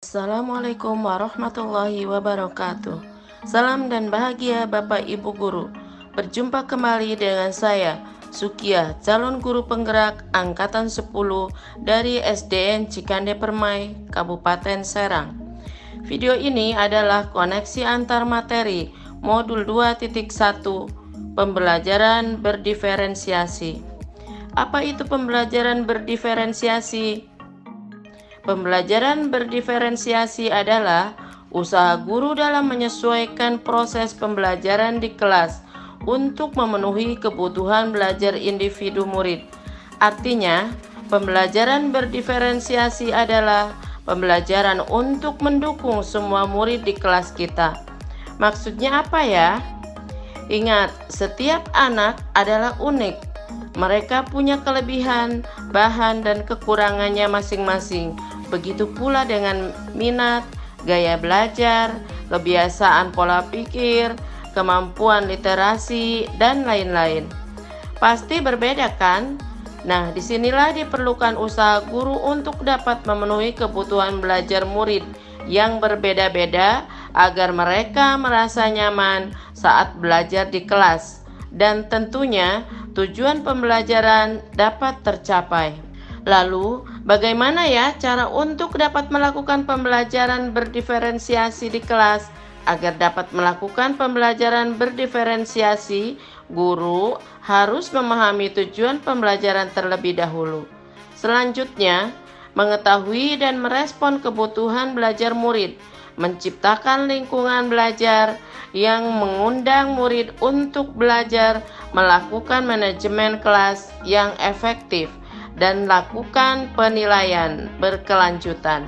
Assalamualaikum warahmatullahi wabarakatuh. Salam dan bahagia Bapak Ibu Guru. Berjumpa kembali dengan saya, Sukia, calon guru penggerak Angkatan 10 dari SDN Cikande Permai, Kabupaten Serang. Video ini adalah koneksi antar materi Modul 2.1 Pembelajaran berdiferensiasi. Apa itu pembelajaran berdiferensiasi? Pembelajaran berdiferensiasi adalah usaha guru dalam menyesuaikan proses pembelajaran di kelas untuk memenuhi kebutuhan belajar individu murid. Artinya, pembelajaran berdiferensiasi adalah pembelajaran untuk mendukung semua murid di kelas kita. Maksudnya apa ya? Ingat, setiap anak adalah unik. Mereka punya kelebihan, bahan, dan kekurangannya masing-masing. Begitu pula dengan minat, gaya belajar, kebiasaan pola pikir, kemampuan literasi, dan lain-lain. Pasti berbeda kan? Nah, disinilah diperlukan usaha guru untuk dapat memenuhi kebutuhan belajar murid yang berbeda-beda agar mereka merasa nyaman saat belajar di kelas. Dan tentunya tujuan pembelajaran dapat tercapai. Lalu, bagaimana ya cara untuk dapat melakukan pembelajaran berdiferensiasi di kelas? Agar dapat melakukan pembelajaran berdiferensiasi, guru harus memahami tujuan pembelajaran terlebih dahulu. Selanjutnya, mengetahui dan merespon kebutuhan belajar murid, menciptakan lingkungan belajar yang mengundang murid untuk belajar, melakukan manajemen kelas yang efektif, dan lakukan penilaian berkelanjutan.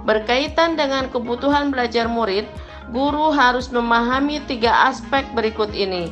Berkaitan dengan kebutuhan belajar murid, guru harus memahami 3 aspek berikut ini.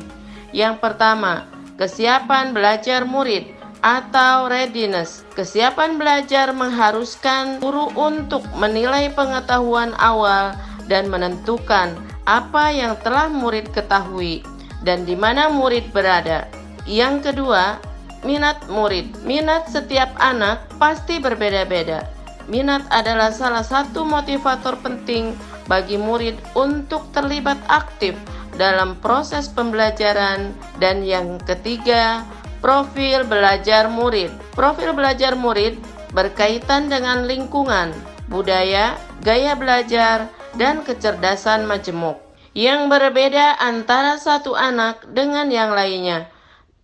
Yang pertama, kesiapan belajar murid atau readiness. Kesiapan belajar mengharuskan guru untuk menilai pengetahuan awal dan menentukan apa yang telah murid ketahui dan di mana murid berada. Yang kedua, minat murid. Minat setiap anak pasti berbeda-beda. Minat adalah salah satu motivator penting bagi murid untuk terlibat aktif dalam proses pembelajaran. Dan yang ketiga, profil belajar murid. Profil belajar murid berkaitan dengan lingkungan, budaya, gaya belajar, dan kecerdasan majemuk yang berbeda antara satu anak dengan yang lainnya.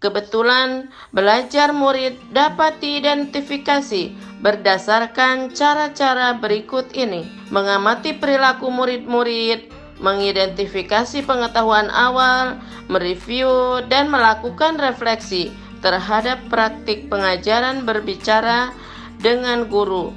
Kebetulan, belajar murid dapat diidentifikasi berdasarkan cara-cara berikut ini: mengamati perilaku murid-murid, mengidentifikasi pengetahuan awal, mereview dan melakukan refleksi terhadap praktik pengajaran berbicara dengan guru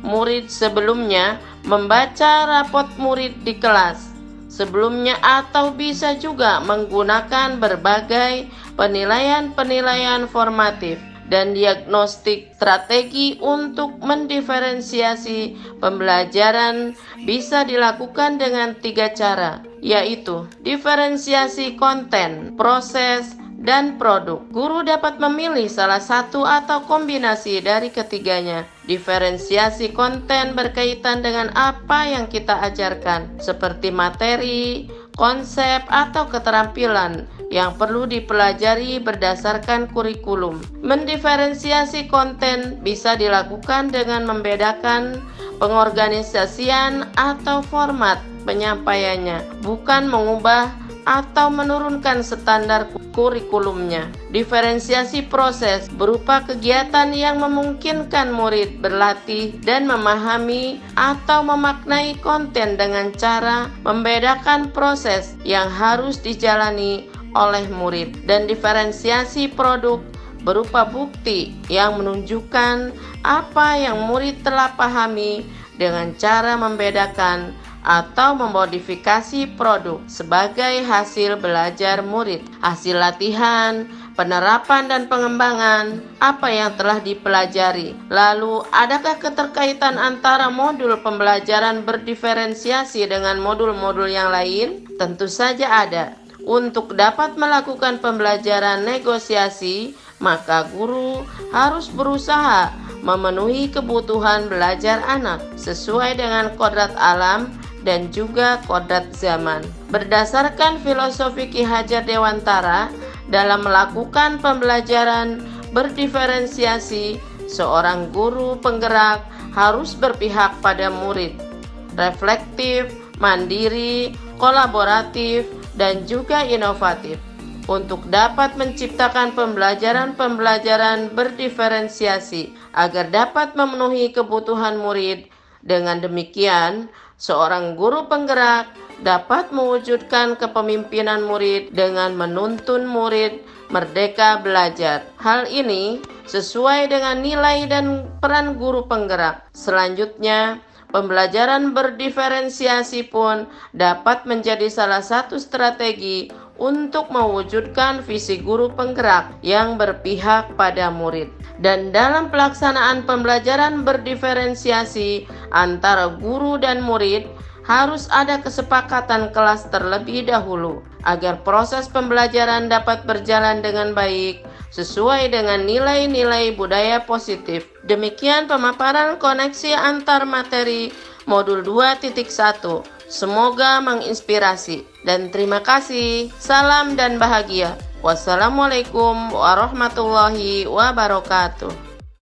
murid sebelumnya, membaca rapot murid di kelas sebelumnya, atau bisa juga menggunakan berbagai penilaian-penilaian formatif dan diagnostik strategi untuk mendiferensiasi pembelajaran. Bisa dilakukan dengan 3 cara, yaitu diferensiasi konten, proses, dan produk. Guru dapat memilih salah satu atau kombinasi dari ketiganya. Diferensiasi konten berkaitan dengan apa yang kita ajarkan, seperti materi, konsep, atau keterampilan yang perlu dipelajari berdasarkan kurikulum. Mendiferensiasi konten bisa dilakukan dengan membedakan pengorganisasian atau format penyampaiannya, bukan mengubah atau menurunkan standar kurikulumnya. Diferensiasi proses berupa kegiatan yang memungkinkan murid berlatih dan memahami atau memaknai konten dengan cara membedakan proses yang harus dijalani oleh murid. Dan diferensiasi produk berupa bukti yang menunjukkan apa yang murid telah pahami dengan cara membedakan atau memodifikasi produk sebagai hasil belajar murid, hasil latihan, penerapan dan pengembangan apa yang telah dipelajari. Lalu, adakah keterkaitan antara modul pembelajaran berdiferensiasi dengan modul-modul yang lain? Tentu saja ada. Untuk dapat melakukan pembelajaran negosiasi, maka guru harus berusaha memenuhi kebutuhan belajar anak sesuai dengan kodrat alam dan juga kodrat zaman. Berdasarkan filosofi Ki Hajar Dewantara, dalam melakukan pembelajaran berdiferensiasi, seorang guru penggerak harus berpihak pada murid, reflektif, mandiri, kolaboratif, dan juga inovatif untuk dapat menciptakan pembelajaran berdiferensiasi agar dapat memenuhi kebutuhan murid. Dengan demikian, seorang guru penggerak dapat mewujudkan kepemimpinan murid dengan menuntun murid merdeka belajar. Hal ini sesuai dengan nilai dan peran guru penggerak. Selanjutnya, pembelajaran berdiferensiasi pun dapat menjadi salah satu strategi untuk mewujudkan visi guru penggerak yang berpihak pada murid. Dan dalam pelaksanaan pembelajaran berdiferensiasi antara guru dan murid, harus ada kesepakatan kelas terlebih dahulu agar proses pembelajaran dapat berjalan dengan baik sesuai dengan nilai-nilai budaya positif. Demikian pemaparan koneksi antar materi modul 2.1. Semoga menginspirasi dan terima kasih. Salam dan bahagia. Wassalamualaikum warahmatullahi wabarakatuh.